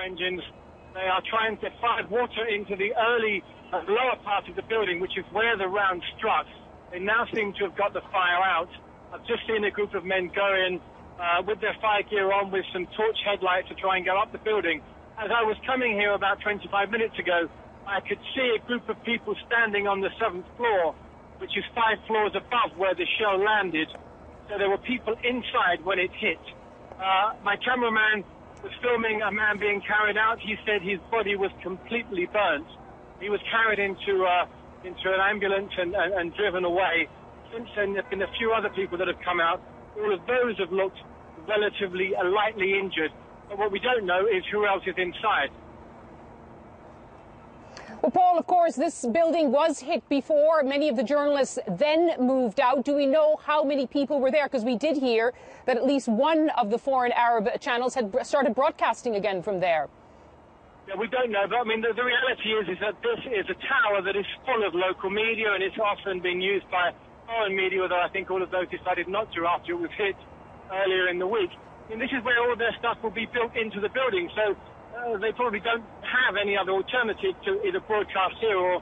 fire engines. They are trying to fire water into the early lower part of the building, which is where the round struck. They now seem to have got the fire out. I've just seen a group of men go in with their fire gear on with some torch headlights to try and go up the building. As I was coming here about 25 minutes ago, I could see a group of people standing on the 7th floor, which is 5 floors above where the shell landed. So there were people inside when it hit. My cameraman was filming a man being carried out. He said his body was completely burnt. He was carried into an ambulance and driven away. Since then, there have been a few other people that have come out. All of those have looked relatively lightly injured. But what we don't know is who else is inside. Well, Paul, of course, this building was hit before. Many of the journalists then moved out. Do we know how many people were there? Because we did hear that at least one of the foreign Arab channels had started broadcasting again from there. Yeah, we don't know, but I mean, the reality is that this is a tower that is full of local media, and it's often been used by foreign media, although I think all of those decided not to after it was hit earlier in the week. And this is where all their stuff will be built into the building, so they probably don't have any other alternative to either broadcast here or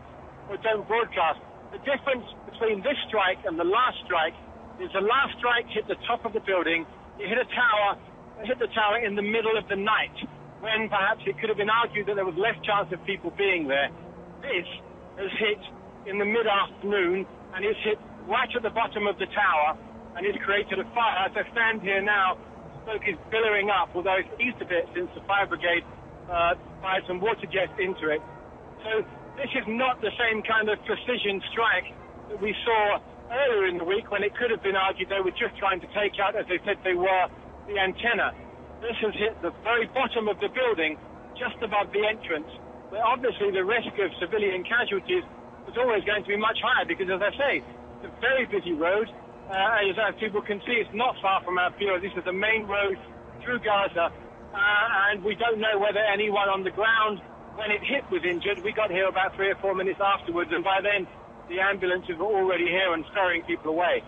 don't broadcast. The difference between this strike and the last strike is the last strike hit the top of the building. It hit the tower in the middle of the night, when perhaps it could have been argued that there was less chance of people being there. This has hit in the mid-afternoon, and it's hit right at the bottom of the tower, and it's created a fire. As I stand here now, smoke is billowing up, although it's eased a bit since the fire brigade fired some water jets into it. So this is not the same kind of precision strike that we saw earlier in the week, when it could have been argued they were just trying to take out, as they said they were, the antenna. This has hit the very bottom of the building, just above the entrance, where obviously the risk of civilian casualties was always going to be much higher, because, as I say, it's a very busy road. As people can see, it's not far from our bureau. This is the main road through Gaza, and we don't know whether anyone on the ground, when it hit, was injured. We got here about 3 or 4 minutes afterwards, and by then the ambulances were already here and ferrying people away.